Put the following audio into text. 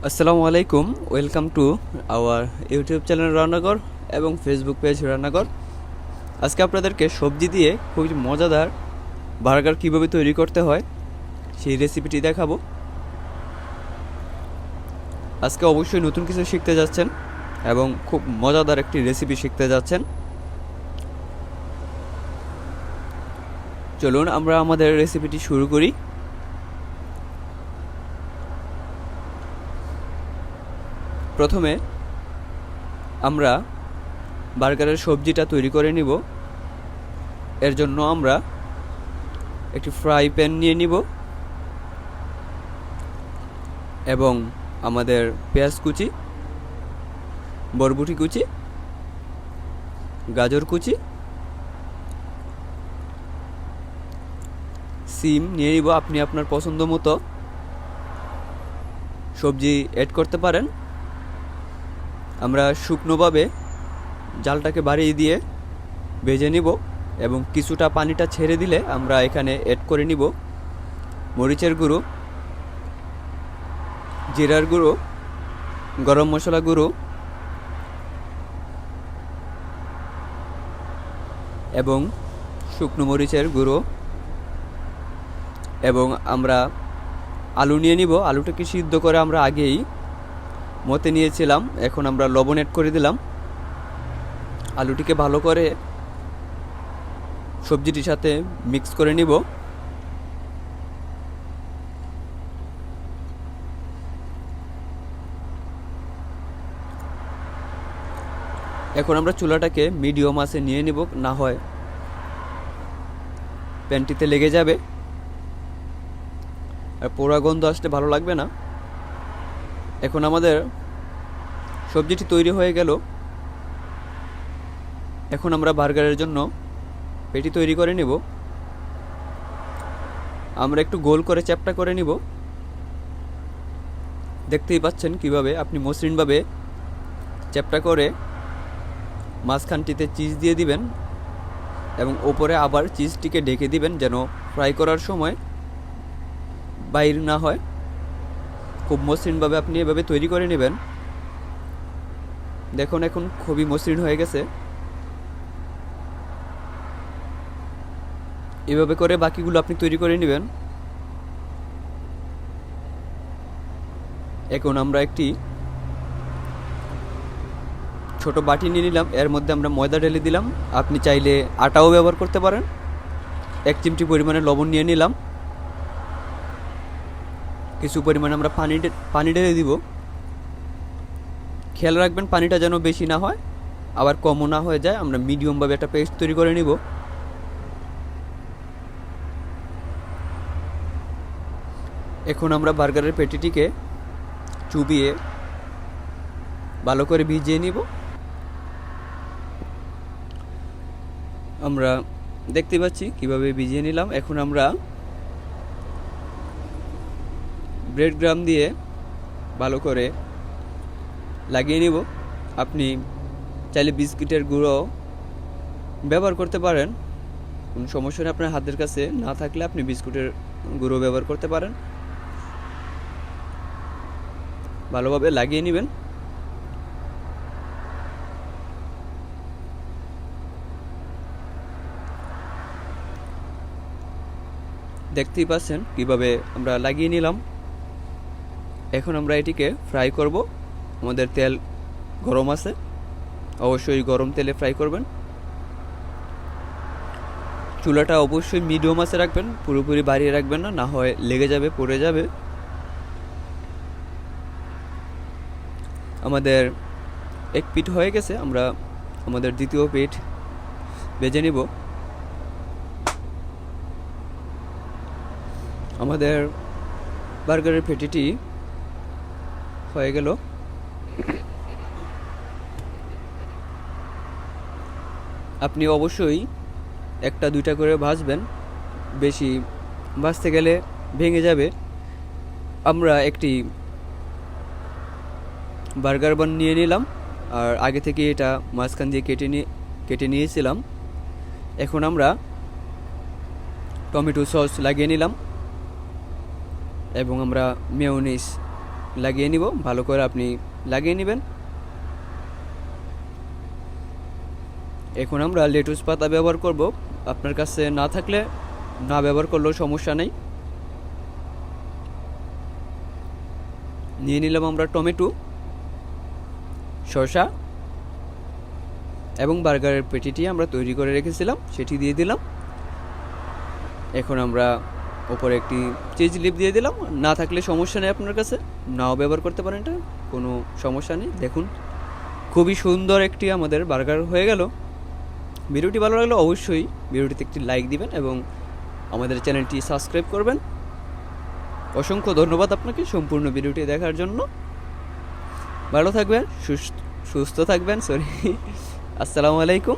আসসালামু আলাইকুম, welcome to our YouTube channel রান্না ঘর এবং ফেসবুক পেজ রান্না ঘর। আজকে আপনাদেরকে সবজি দিয়ে খুবই মজাদার বার্গার কীভাবে তৈরি করতে হয় সেই রেসিপিটি দেখাবো। আজকে অবশ্যই নতুন কিছু শিখতে যাচ্ছেন এবং খুব মজাদার একটি রেসিপি শিখতে যাচ্ছেন। চলুন আমরা আমাদের রেসিপিটি শুরু করি। প্রথমে আমরা বার্গারের সবজিটা তৈরি করে নিব। এর জন্য আমরা একটি ফ্রাই প্যান নিয়ে নিব এবং আমাদের পেঁয়াজ কুচি, বরবটি কুচি, গাজর কুচি, সিম নিয়ে নিব। আপনি আপনার পছন্দ মতো সবজি অ্যাড করতে পারেন। আমরা শুকনোভাবে জালটাকে বাড়িয়ে দিয়ে ভেজে নিব এবং কিছুটা পানিটা ছেড়ে দিলে আমরা এখানে অ্যাড করে নিব মরিচের গুঁড়ো, জিরার গুঁড়ো, গরম মশলা গুঁড়ো এবং শুকনো মরিচের গুঁড়ো। এবং আমরা আলু নিয়ে নিব। আলুটাকে সিদ্ধ করে আমরা আগেই মতে নিয়েছিলাম। এখন আমরা লবণ অ্যাড করে দিলাম। আলুটিকে ভালো করে সবজিটির সাথে মিক্স করে নিব। এখন আমরা চুলাটাকে মিডিয়াম আঁচে নিয়ে নিব, না হয় প্যানটিতে লেগে যাবে আর পোড়া গন্ধ আসলে ভালো লাগবে না। এখন আমাদের সবজিটি তৈরি হয়ে গেল। এখন আমরা বার্গারের জন্য পেটি তৈরি করে নেব। আমরা একটু গোল করে চ্যাপ্টা করে নিব। দেখতেই পাচ্ছেন কিভাবে আপনি মসৃণভাবে চ্যাপ্টা করে মাঝখানটিতে চিজ দিয়ে দিবেন এবং ওপরে আবার চিজটিকে ঢেকে দিবেন যেন ফ্রাই করার সময় বাইর না হয়। খুব মসৃণভাবে আপনি এভাবে তৈরি করে নেবেন। দেখুন এখন খুবই মসৃণ হয়ে গেছে। এভাবে করে বাকিগুলো আপনি তৈরি করে নেবেন। এখন আমরা একটি ছোট বাটি নিয়ে নিলাম। এর মধ্যে আমরা ময়দা ঢেলে দিলাম। আপনি চাইলে আটাও ব্যবহার করতে পারেন। 1 চিমটি পরিমাণে লবণ নিয়ে নিলাম। কিছু পরিমাণে আমরা পানি ঢেলে দিব। খেয়াল রাখবেন পানিটা যেন বেশি না হয় আবার কমও না হয়ে যায়। আমরা মিডিয়ামভাবে একটা পেস্ট তৈরি করে নিব। এখন আমরা বার্গারের পেটিটিকে চুবিয়ে ভালো করে ভিজিয়ে নিব। আমরা দেখতে পাচ্ছি কিভাবে ভিজিয়ে নিলাম। এখন আমরা ব্রেড গ্রাম দিয়ে ভালো করে লাগিয়ে নিব। আপনি চাইলে বিস্কিটের গুঁড়ো ব্যবহার করতে পারেন, কোনো সমস্যা নেই। আপনার হাতের কাছে না থাকলে আপনি বিস্কুটের গুঁড়ো ব্যবহার করতে পারেন। ভালোভাবে লাগিয়ে নেবেন। দেখতেই পাচ্ছেন কিভাবে আমরা লাগিয়ে নিলাম। এখন আমরা এটিকে ফ্রাই করব। আমাদের তেল গরম আছে, অবশ্যই গরম তেলে ফ্রাই করবেন। চুলাটা অবশ্যই মিডিয়াম আঁচে রাখবেন, পুরোপুরি বাড়িয়ে রাখবেন না, না হয় লেগে যাবে, পড়ে যাবে। আমাদের এক পিঠ হয়ে গেছে, আমরা আমাদের দ্বিতীয় পিঠ ভেজে নিব। আমাদের বার্গারের পেটিটি হয়ে গেল। আপনি অবশ্যই 1-2টা করে ভাজবেন, বেশি ভাজতে গেলে ভেঙে যাবে। আমরা একটি বার্গার বান নিয়ে নিলাম আর আগে থেকে এটা মাঝখান দিয়ে কেটে নিয়েছিলাম। এখন আমরা টমেটো সস লাগিয়ে নিলাম এবং আমরা মেয়োনিজ লাগিয়ে নিব, ভালো করে আপনি লাগিয়ে নেবেন। এখন আমরা লেটুস পাতা ব্যবহার করব, আপনার কাছে না থাকলে না ব্যবহার করলেও সমস্যা নেই। নিয়ে নিলাম আমরা টমেটো, শসা এবং বার্গারের পেটিটি আমরা তৈরি করে রেখেছিলাম সেটি দিয়ে দিলাম। এখন আমরা ওপরে একটি চিজ লিপ দিয়ে দিলাম, না থাকলে সমস্যা নেই, আপনার কাছে নাও ব্যবহার করতে পারেন, এটা কোনো সমস্যা নেই। দেখুন খুবই সুন্দর একটি আমাদের বার্গার হয়ে গেল। ভিডিওটি ভালো লাগলে অবশ্যই ভিডিওটিতে একটি লাইক দিবেন এবং আমাদের চ্যানেলটি সাবস্ক্রাইব করবেন। অসংখ্য ধন্যবাদ আপনাকে সম্পূর্ণ ভিডিওটি দেখার জন্য। ভালো থাকবেন, সুস্থ থাকবেন, আসসালামু আলাইকুম।